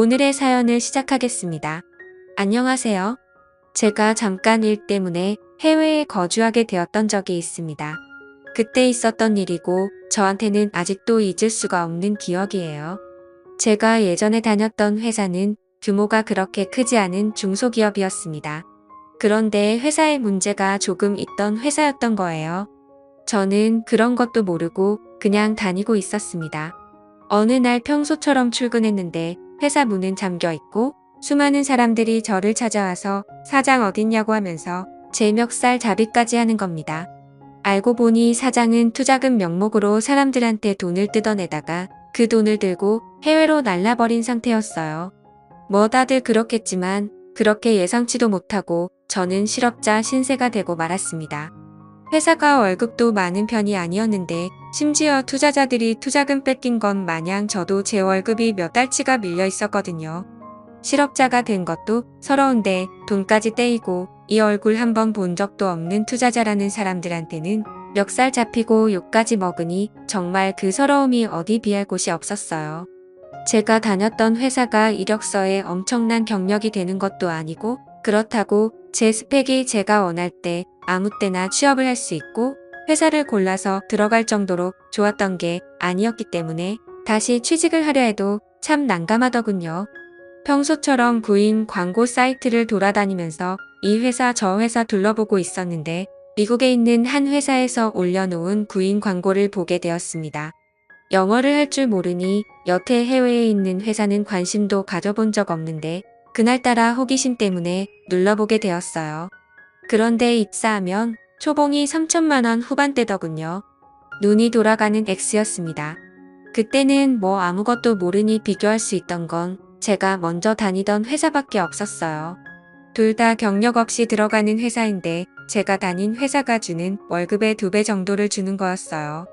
오늘의 사연을 시작하겠습니다. 안녕하세요. 제가 잠깐 일 때문에 해외에 거주하게 되었던 적이 있습니다. 그때 있었던 일이고 저한테는 아직도 잊을 수가 없는 기억이에요. 제가 예전에 다녔던 회사는 규모가 그렇게 크지 않은 중소기업이었습니다. 그런데 회사에 문제가 조금 있던 회사였던 거예요. 저는 그런 것도 모르고 그냥 다니고 있었습니다. 어느 날 평소처럼 출근했는데 회사 문은 잠겨 있고 수많은 사람들이 저를 찾아와서 사장 어딨냐고 하면서 제 멱살 잡이까지 하는 겁니다. 알고 보니 사장은 투자금 명목으로 사람들한테 돈을 뜯어내다가 그 돈을 들고 해외로 날라버린 상태였어요. 뭐 다들 그렇겠지만 그렇게 예상치도 못하고 저는 실업자 신세가 되고 말았습니다. 회사가 월급도 많은 편이 아니었는데 심지어 투자자들이 투자금 뺏긴 것 마냥 저도 제 월급이 몇 달치가 밀려 있었거든요. 실업자가 된 것도 서러운데 돈까지 떼이고 이 얼굴 한번 본 적도 없는 투자자라는 사람들한테는 멱살 잡히고 욕까지 먹으니 정말 그 서러움이 어디 비할 곳이 없었어요. 제가 다녔던 회사가 이력서에 엄청난 경력이 되는 것도 아니고 그렇다고 제 스펙이 제가 원할 때 아무 때나 취업을 할 수 있고 회사를 골라서 들어갈 정도로 좋았던 게 아니었기 때문에 다시 취직을 하려 해도 참 난감하더군요. 평소처럼 구인 광고 사이트를 돌아다니면서 이 회사 저 회사 둘러보고 있었는데 미국에 있는 한 회사에서 올려놓은 구인 광고를 보게 되었습니다. 영어를 할 줄 모르니 여태 해외에 있는 회사는 관심도 가져본 적 없는데 그날따라 호기심 때문에 눌러보게 되었어요. 그런데 입사하면 초봉이 3천만 원 후반대더군요. 눈이 돌아가는 X였습니다. 그때는 뭐 아무것도 모르니 비교할 수 있던 건 제가 먼저 다니던 회사밖에 없었어요. 둘 다 경력 없이 들어가는 회사인데 제가 다닌 회사가 주는 월급의 2배 정도를 주는 거였어요.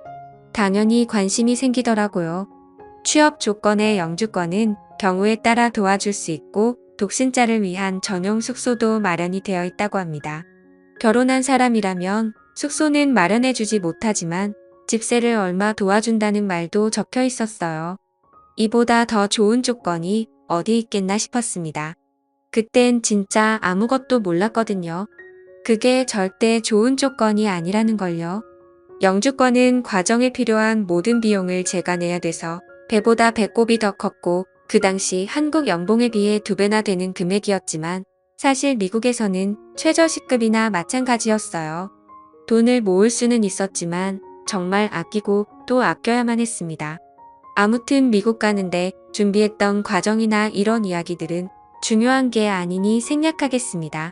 당연히 관심이 생기더라고요. 취업 조건의 영주권은 경우에 따라 도와줄 수 있고 독신자를 위한 전용 숙소도 마련이 되어 있다고 합니다. 결혼한 사람이라면 숙소는 마련해주지 못하지만 집세를 얼마 도와준다는 말도 적혀 있었어요. 이보다 더 좋은 조건이 어디 있겠나 싶었습니다. 그땐 진짜 아무것도 몰랐거든요. 그게 절대 좋은 조건이 아니라는 걸요. 영주권은 과정에 필요한 모든 비용을 제가 내야 돼서 배보다 배꼽이 더 컸고 그 당시 한국 연봉에 비해 2배나 되는 금액이었지만 사실 미국에서는 최저시급이나 마찬가지였어요. 돈을 모을 수는 있었지만 정말 아끼고 또 아껴야만 했습니다. 아무튼 미국 가는데 준비했던 과정이나 이런 이야기들은 중요한 게 아니니 생략하겠습니다.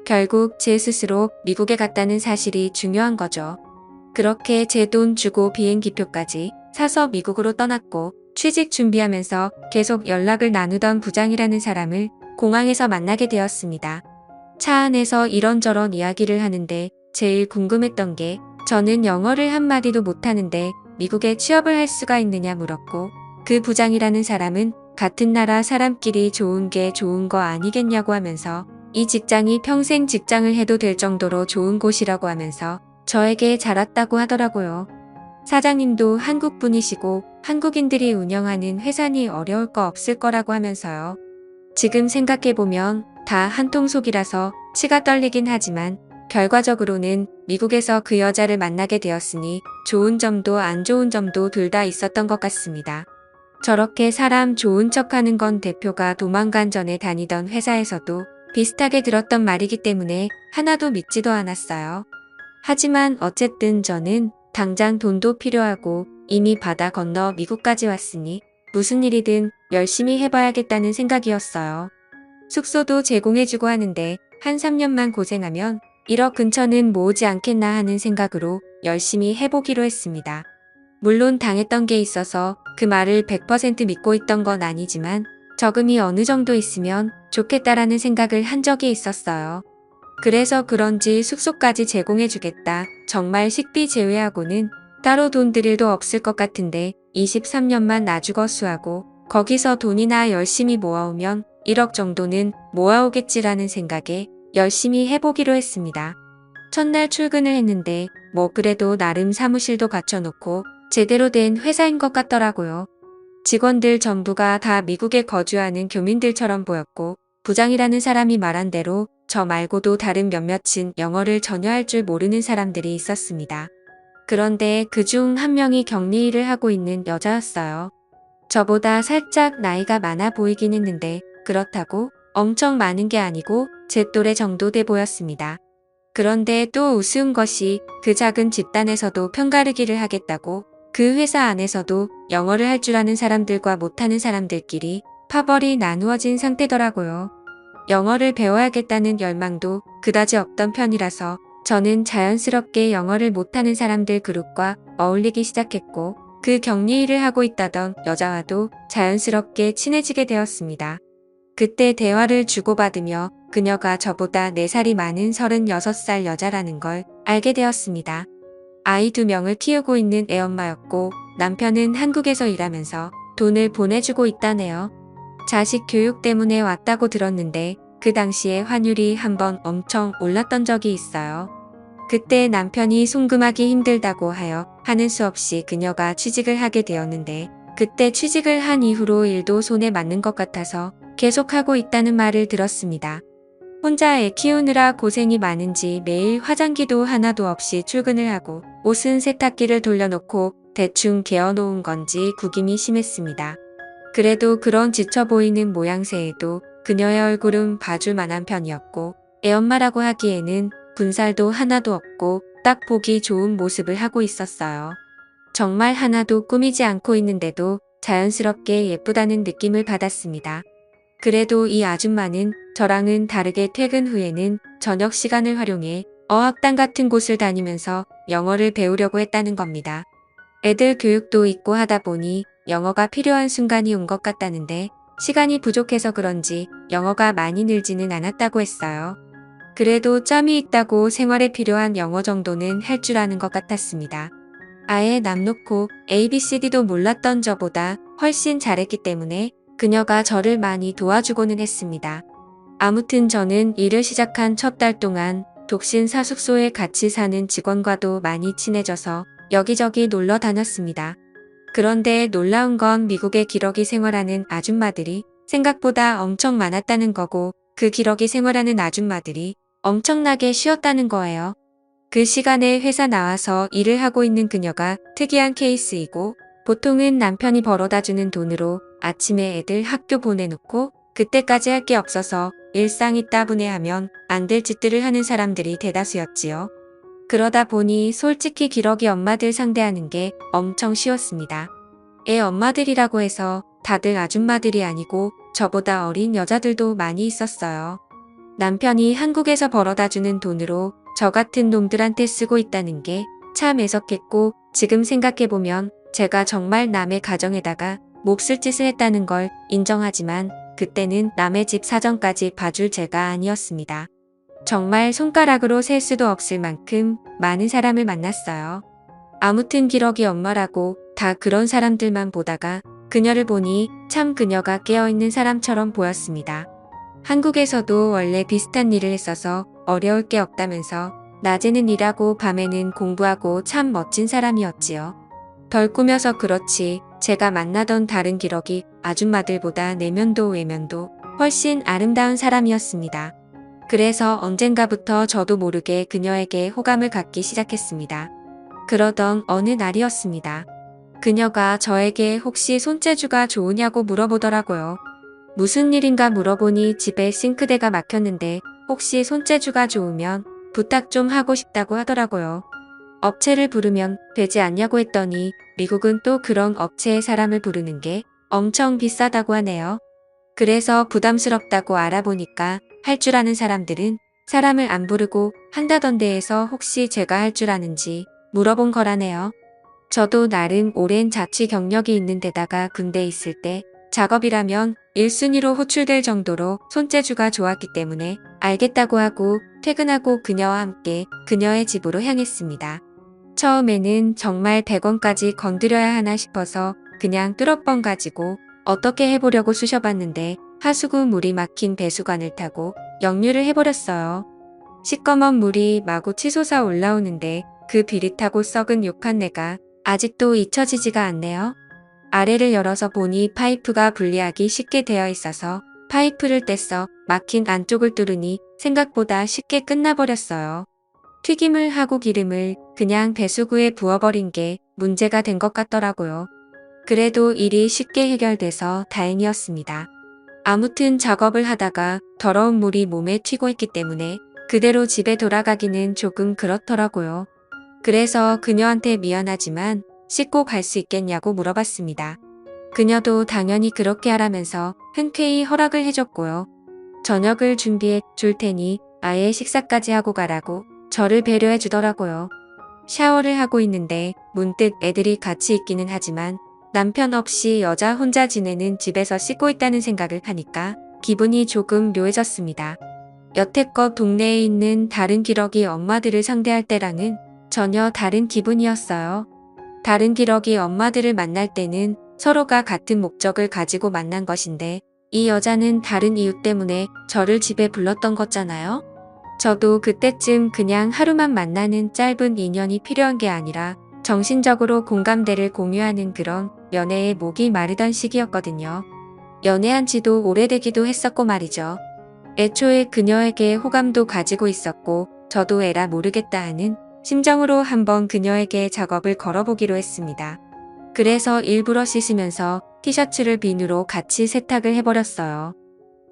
결국 제 스스로 미국에 갔다는 사실이 중요한 거죠. 그렇게 제 돈 주고 비행기표까지 사서 미국으로 떠났고 취직 준비하면서 계속 연락을 나누던 부장이라는 사람을 공항에서 만나게 되었습니다. 차 안에서 이런저런 이야기를 하는데 제일 궁금했던 게 저는 영어를 한마디도 못하는데 미국에 취업을 할 수가 있느냐 물었고 그 부장이라는 사람은 같은 나라 사람끼리 좋은 게 좋은 거 아니겠냐고 하면서 이 직장이 평생 직장을 해도 될 정도로 좋은 곳이라고 하면서 저에게 잘 왔다고 하더라고요. 사장님도 한국 분이시고 한국인들이 운영하는 회사니 어려울 거 없을 거라고 하면서요. 지금 생각해보면 다 한통속이라서 치가 떨리긴 하지만 결과적으로는 미국에서 그 여자를 만나게 되었으니 좋은 점도 안 좋은 점도 둘 다 있었던 것 같습니다. 저렇게 사람 좋은 척하는 건 대표가 도망간 전에 다니던 회사에서도 비슷하게 들었던 말이기 때문에 하나도 믿지도 않았어요. 하지만 어쨌든 저는 당장 돈도 필요하고 이미 바다 건너 미국까지 왔으니 무슨 일이든 열심히 해봐야겠다는 생각이었어요. 숙소도 제공해주고 하는데 한 3년만 고생하면 1억 근처는 모으지 않겠나 하는 생각으로 열심히 해보기로 했습니다. 물론 당했던 게 있어서 그 말을 100% 믿고 있던 건 아니지만 저금이 어느 정도 있으면 좋겠다라는 생각을 한 적이 있었어요. 그래서 그런지 숙소까지 제공해주겠다. 정말 식비 제외하고는 따로 돈 드릴 도 없을 것 같은데 23년만 나주거수하고 거기서 돈이나 열심히 모아오면 1억 정도는 모아오겠지라는 생각에 열심히 해보기로 했습니다. 첫날 출근을 했는데 뭐 그래도 나름 사무실도 갖춰놓고 제대로 된 회사인 것 같더라고요. 직원들 전부가 다 미국에 거주하는 교민들처럼 보였고 부장이라는 사람이 말한 대로 저 말고도 다른 몇몇은 영어를 전혀 할 줄 모르는 사람들이 있었습니다. 그런데 그중 한 명이 격리 일을 하고 있는 여자였어요. 저보다 살짝 나이가 많아 보이긴 했는데 그렇다고 엄청 많은 게 아니고 제 또래 정도 돼 보였습니다. 그런데 또 우스운 것이 그 작은 집단에서도 편가르기를 하겠다고 그 회사 안에서도 영어를 할 줄 아는 사람들과 못하는 사람들끼리 파벌이 나누어진 상태더라고요. 영어를 배워야겠다는 열망도 그다지 없던 편이라서 저는 자연스럽게 영어를 못하는 사람들 그룹과 어울리기 시작했고 그 격리 일을 하고 있다던 여자와도 자연스럽게 친해지게 되었습니다. 그때 대화를 주고받으며 그녀가 저보다 4살이 많은 36살 여자라는 걸 알게 되었습니다. 아이 2명을 키우고 있는 애엄마였고 남편은 한국에서 일하면서 돈을 보내주고 있다네요. 자식 교육 때문에 왔다고 들었는데 그 당시에 환율이 한번 엄청 올랐던 적이 있어요. 그때 남편이 송금하기 힘들다고 하여 하는 수 없이 그녀가 취직을 하게 되었는데 그때 취직을 한 이후로 일도 손에 맞는 것 같아서 계속하고 있다는 말을 들었습니다. 혼자 애 키우느라 고생이 많은지 매일 화장기도 하나도 없이 출근을 하고 옷은 세탁기를 돌려놓고 대충 개어놓은 건지 구김이 심했습니다. 그래도 그런 지쳐 보이는 모양새에도 그녀의 얼굴은 봐줄 만한 편이었고 애엄마라고 하기에는 군살도 하나도 없고 딱 보기 좋은 모습을 하고 있었어요. 정말 하나도 꾸미지 않고 있는데도 자연스럽게 예쁘다는 느낌을 받았습니다. 그래도 이 아줌마는 저랑은 다르게 퇴근 후에는 저녁 시간을 활용해 어학당 같은 곳을 다니면서 영어를 배우려고 했다는 겁니다. 애들 교육도 있고 하다 보니 영어가 필요한 순간이 온 것 같다는데 시간이 부족해서 그런지 영어가 많이 늘지는 않았다고 했어요. 그래도 점이 있다고 생활에 필요한 영어 정도는 할 줄 아는 것 같았습니다. 아예 남 놓고 ABCD도 몰랐던 저보다 훨씬 잘했기 때문에 그녀가 저를 많이 도와주고는 했습니다. 아무튼 저는 일을 시작한 첫 달 동안 독신 사숙소에 같이 사는 직원과도 많이 친해져서 여기저기 놀러 다녔습니다. 그런데 놀라운 건 미국에 기러기 생활하는 아줌마들이 생각보다 엄청 많았다는 거고 그 기러기 생활하는 아줌마들이 엄청나게 쉬었다는 거예요. 그 시간에 회사 나와서 일을 하고 있는 그녀가 특이한 케이스이고 보통은 남편이 벌어다 주는 돈으로 아침에 애들 학교 보내놓고 그때까지 할 게 없어서 일상이 따분해하면 안 될 짓들을 하는 사람들이 대다수였지요. 그러다 보니 솔직히 기러기 엄마들 상대하는 게 엄청 쉬웠습니다. 애 엄마들이라고 해서 다들 아줌마들이 아니고 저보다 어린 여자들도 많이 있었어요. 남편이 한국에서 벌어다 주는 돈으로 저 같은 놈들한테 쓰고 있다는 게 참 애석했고 지금 생각해보면 제가 정말 남의 가정에다가 몹쓸 짓을 했다는 걸 인정하지만 그때는 남의 집 사정까지 봐줄 제가 아니었습니다. 정말 손가락으로 셀 수도 없을 만큼 많은 사람을 만났어요. 아무튼 기러기 엄마라고 다 그런 사람들만 보다가 그녀를 보니 참 그녀가 깨어있는 사람처럼 보였습니다. 한국에서도 원래 비슷한 일을 했어서 어려울 게 없다면서 낮에는 일하고 밤에는 공부하고 참 멋진 사람이었지요. 덜 꾸며서 그렇지 제가 만나던 다른 기러기 아줌마들보다 내면도 외면도 훨씬 아름다운 사람이었습니다. 그래서 언젠가부터 저도 모르게 그녀에게 호감을 갖기 시작했습니다. 그러던 어느 날이었습니다. 그녀가 저에게 혹시 손재주가 좋으냐고 물어보더라고요. 무슨 일인가 물어보니 집에 싱크대가 막혔는데 혹시 손재주가 좋으면 부탁 좀 하고 싶다고 하더라고요. 업체를 부르면 되지 않냐고 했더니 미국은 또 그런 업체의 사람을 부르는 게 엄청 비싸다고 하네요. 그래서 부담스럽다고 알아보니까 할 줄 아는 사람들은 사람을 안 부르고 한다던데 해서 혹시 제가 할 줄 아는지 물어본 거라네요. 저도 나름 오랜 자취 경력이 있는 데다가 군대에 있을 때 작업이라면 1순위로 호출될 정도로 손재주가 좋았기 때문에 알겠다고 하고 퇴근하고 그녀와 함께 그녀의 집으로 향했습니다. 처음에는 정말 100원까지 건드려야 하나 싶어서 그냥 뚜러뻥 가지고 어떻게 해보려고 쑤셔봤는데 하수구 물이 막힌 배수관을 타고 역류를 해버렸어요. 시꺼먼 물이 마구 치솟아 올라오는데 그 비릿하고 썩은 욕한 내가 아직도 잊혀지지가 않네요. 아래를 열어서 보니 파이프가 분리하기 쉽게 되어 있어서 파이프를 떼서 막힌 안쪽을 뚫으니 생각보다 쉽게 끝나버렸어요. 튀김을 하고 기름을 그냥 배수구에 부어버린 게 문제가 된 것 같더라고요. 그래도 일이 쉽게 해결돼서 다행이었습니다. 아무튼 작업을 하다가 더러운 물이 몸에 튀고 있기 때문에 그대로 집에 돌아가기는 조금 그렇더라고요. 그래서 그녀한테 미안하지만 씻고 갈 수 있겠냐고 물어봤습니다. 그녀도 당연히 그렇게 하라면서 흔쾌히 허락을 해줬고요. 저녁을 준비해 줄 테니 아예 식사까지 하고 가라고 저를 배려해 주더라고요. 샤워를 하고 있는데 문득 애들이 같이 있기는 하지만 남편 없이 여자 혼자 지내는 집에서 씻고 있다는 생각을 하니까 기분이 조금 묘해졌습니다. 여태껏 동네에 있는 다른 기러기 엄마들을 상대할 때랑은 전혀 다른 기분이었어요. 다른 기러기 엄마들을 만날 때는 서로가 같은 목적을 가지고 만난 것인데 이 여자는 다른 이유 때문에 저를 집에 불렀던 거잖아요. 저도 그때쯤 그냥 하루만 만나는 짧은 인연이 필요한 게 아니라 정신적으로 공감대를 공유하는 그런 연애에 목이 마르던 시기였거든요. 연애한 지도 오래되기도 했었고 말이죠. 애초에 그녀에게 호감도 가지고 있었고 저도 에라 모르겠다 하는 심정으로 한번 그녀에게 작업을 걸어보기로 했습니다. 그래서 일부러 씻으면서 티셔츠를 비누로 같이 세탁을 해버렸어요.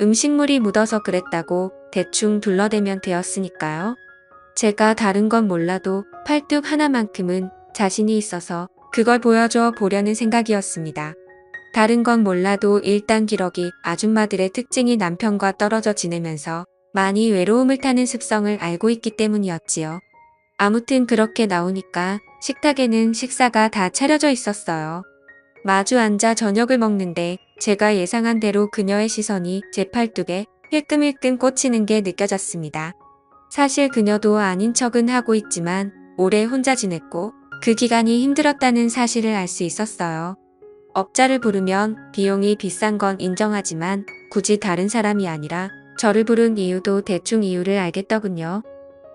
음식물이 묻어서 그랬다고 대충 둘러대면 되었으니까요. 제가 다른 건 몰라도 팔뚝 하나만큼은 자신이 있어서 그걸 보여줘 보려는 생각이었습니다. 다른 건 몰라도 일단 기러기 아줌마들의 특징이 남편과 떨어져 지내면서 많이 외로움을 타는 습성을 알고 있기 때문이었지요. 아무튼 그렇게 나오니까 식탁에는 식사가 다 차려져 있었어요. 마주 앉아 저녁을 먹는데 제가 예상한 대로 그녀의 시선이 제 팔뚝에 힐끔힐끔 꽂히는 게 느껴졌습니다. 사실 그녀도 아닌 척은 하고 있지만 오래 혼자 지냈고 그 기간이 힘들었다는 사실을 알 수 있었어요. 업자를 부르면 비용이 비싼 건 인정하지만 굳이 다른 사람이 아니라 저를 부른 이유도 대충 이유를 알겠더군요.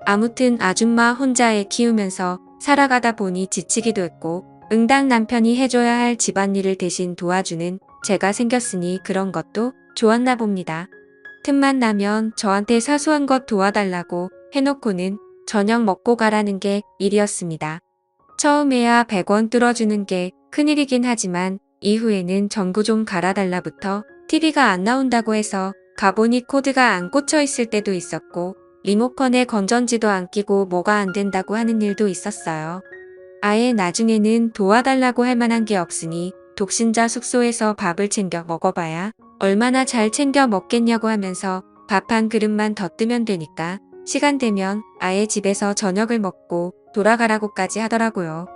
아무튼 아줌마 혼자 애 키우면서 살아가다 보니 지치기도 했고 응당 남편이 해줘야 할 집안일을 대신 도와주는 제가 생겼으니 그런 것도 좋았나 봅니다. 틈만 나면 저한테 사소한 것 도와달라고 해놓고는 저녁 먹고 가라는 게 일이었습니다. 처음에야 100원 뚫어주는 게 큰일이긴 하지만 이후에는 전구 좀 갈아달라부터 TV가 안 나온다고 해서 가보니 코드가 안 꽂혀 있을 때도 있었고 리모컨에 건전지도 안 끼고 뭐가 안 된다고 하는 일도 있었어요. 아예 나중에는 도와달라고 할 만한 게 없으니 독신자 숙소에서 밥을 챙겨 먹어봐야 얼마나 잘 챙겨 먹겠냐고 하면서 밥 한 그릇만 더 뜨면 되니까 시간 되면 아예 집에서 저녁을 먹고 돌아가라고까지 하더라고요.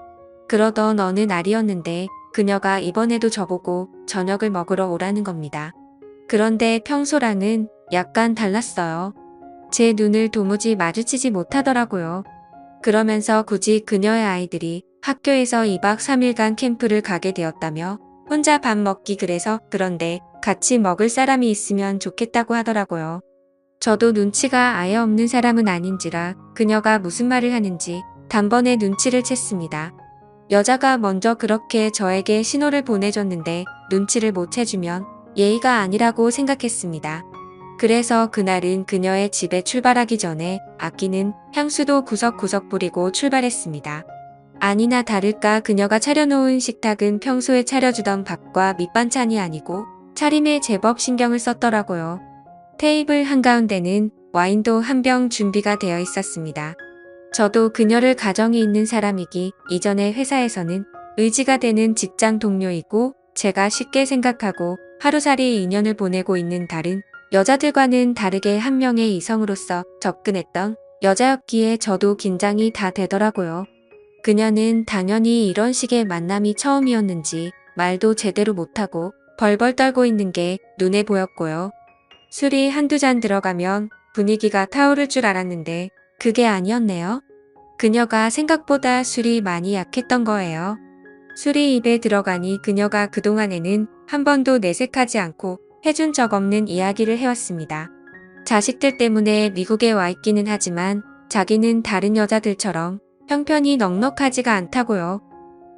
그러던 어느 날이었는데 그녀가 이번에도 저보고 저녁을 먹으러 오라는 겁니다. 그런데 평소랑은 약간 달랐어요. 제 눈을 도무지 마주치지 못하더라고요. 그러면서 굳이 그녀의 아이들이 학교에서 2박 3일간 캠프를 가게 되었다며 혼자 밥 먹기 그래서 그런데 같이 먹을 사람이 있으면 좋겠다고 하더라고요. 저도 눈치가 아예 없는 사람은 아닌지라 그녀가 무슨 말을 하는지 단번에 눈치를 챘습니다. 여자가 먼저 그렇게 저에게 신호를 보내줬는데 눈치를 못 채주면 예의가 아니라고 생각했습니다. 그래서 그날은 그녀의 집에 출발하기 전에 아끼는 향수도 구석구석 뿌리고 출발했습니다. 아니나 다를까 그녀가 차려놓은 식탁은 평소에 차려주던 밥과 밑반찬이 아니고 차림에 제법 신경을 썼더라고요. 테이블 한가운데는 와인도 한 병 준비가 되어 있었습니다. 저도 그녀를 가정이 있는 사람이기 이전에 회사에서는 의지가 되는 직장 동료이고 제가 쉽게 생각하고 하루살이 인연을 보내고 있는 다른 여자들과는 다르게 한 명의 이성으로서 접근했던 여자였기에 저도 긴장이 다 되더라고요. 그녀는 당연히 이런 식의 만남이 처음이었는지 말도 제대로 못하고 벌벌 떨고 있는 게 눈에 보였고요. 술이 한두 잔 들어가면 분위기가 타오를 줄 알았는데 그게 아니었네요. 그녀가 생각보다 술이 많이 약했던 거예요. 술이 입에 들어가니 그녀가 그동안에는 한 번도 내색하지 않고 해준 적 없는 이야기를 해왔습니다. 자식들 때문에 미국에 와 있기는 하지만 자기는 다른 여자들처럼 형편이 넉넉하지가 않다고요.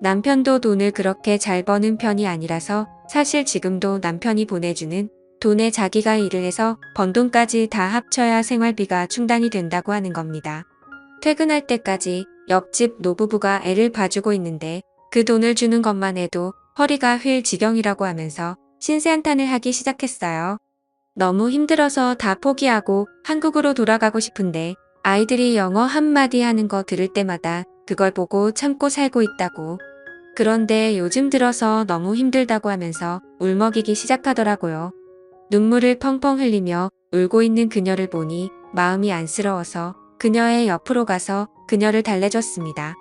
남편도 돈을 그렇게 잘 버는 편이 아니라서 사실 지금도 남편이 보내주는 돈에 자기가 일을 해서 번 돈까지 다 합쳐야 생활비가 충당이 된다고 하는 겁니다. 퇴근할 때까지 옆집 노부부가 애를 봐주고 있는데 그 돈을 주는 것만 해도 허리가 휠 지경이라고 하면서 신세한탄을 하기 시작했어요. 너무 힘들어서 다 포기하고 한국으로 돌아가고 싶은데 아이들이 영어 한마디 하는 거 들을 때마다 그걸 보고 참고 살고 있다고. 그런데 요즘 들어서 너무 힘들다고 하면서 울먹이기 시작하더라고요. 눈물을 펑펑 흘리며 울고 있는 그녀를 보니 마음이 안쓰러워서 그녀의 옆으로 가서 그녀를 달래줬습니다.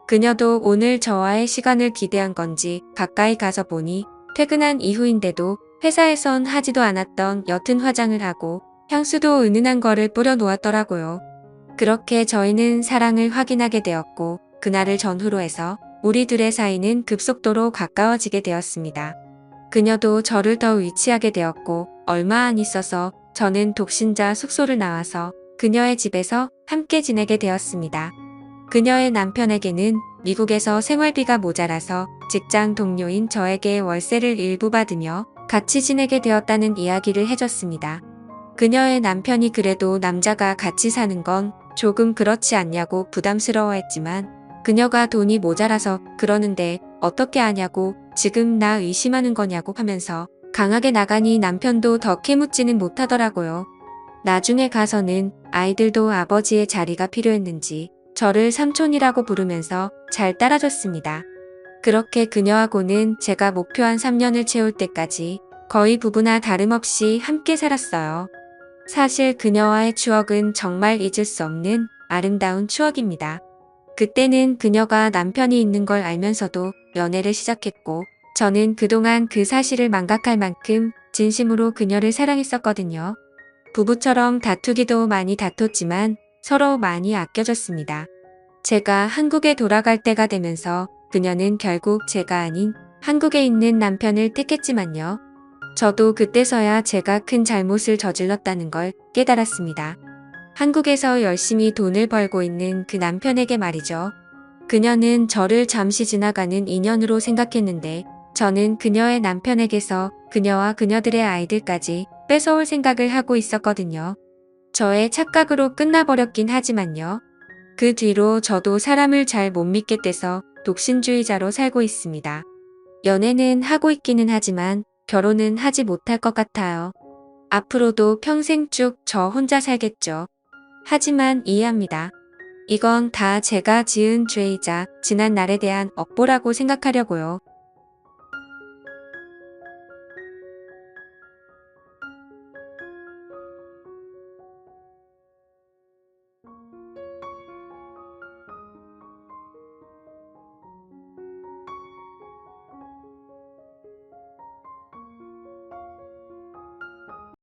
그녀도 오늘 저와의 시간을 기대한 건지 가까이 가서 보니 퇴근한 이후인데도 회사에선 하지도 않았던 옅은 화장을 하고 향수도 은은한 거를 뿌려 놓았더라고요. 그렇게 저희는 사랑을 확인하게 되었고 그날을 전후로 해서 우리 둘의 사이는 급속도로 가까워지게 되었습니다. 그녀도 저를 더 위치하게 되었고 얼마 안 있어서 저는 독신자 숙소를 나와서 그녀의 집에서 함께 지내게 되었습니다. 그녀의 남편에게는 미국에서 생활비가 모자라서 직장 동료인 저에게 월세를 일부 받으며 같이 지내게 되었다는 이야기를 해줬습니다. 그녀의 남편이 그래도 남자가 같이 사는 건 조금 그렇지 않냐고 부담스러워했지만 그녀가 돈이 모자라서 그러는데 어떻게 아냐고 지금 나 의심하는 거냐고 하면서 강하게 나가니 남편도 더 캐묻지는 못하더라고요. 나중에 가서는 아이들도 아버지의 자리가 필요했는지 저를 삼촌이라고 부르면서 잘 따라줬습니다. 그렇게 그녀하고는 제가 목표한 3년을 채울 때까지 거의 부부나 다름없이 함께 살았어요. 사실 그녀와의 추억은 정말 잊을 수 없는 아름다운 추억입니다. 그때는 그녀가 남편이 있는 걸 알면서도 연애를 시작했고 저는 그동안 그 사실을 망각할 만큼 진심으로 그녀를 사랑했었거든요. 부부처럼 다투기도 많이 다퉜지만 서로 많이 아껴줬습니다. 제가 한국에 돌아갈 때가 되면서 그녀는 결국 제가 아닌 한국에 있는 남편을 택했지만요. 저도 그때서야 제가 큰 잘못을 저질렀다는 걸 깨달았습니다. 한국에서 열심히 돈을 벌고 있는 그 남편에게 말이죠. 그녀는 저를 잠시 지나가는 인연으로 생각했는데 저는 그녀의 남편에게서 그녀와 그녀들의 아이들까지 뺏어올 생각을 하고 있었거든요. 저의 착각으로 끝나버렸긴 하지만요. 그 뒤로 저도 사람을 잘 못 믿게 돼서 독신주의자로 살고 있습니다. 연애는 하고 있기는 하지만 결혼은 하지 못할 것 같아요. 앞으로도 평생 쭉 저 혼자 살겠죠. 하지만 이해합니다. 이건 다 제가 지은 죄이자 지난 날에 대한 업보라고 생각하려고요.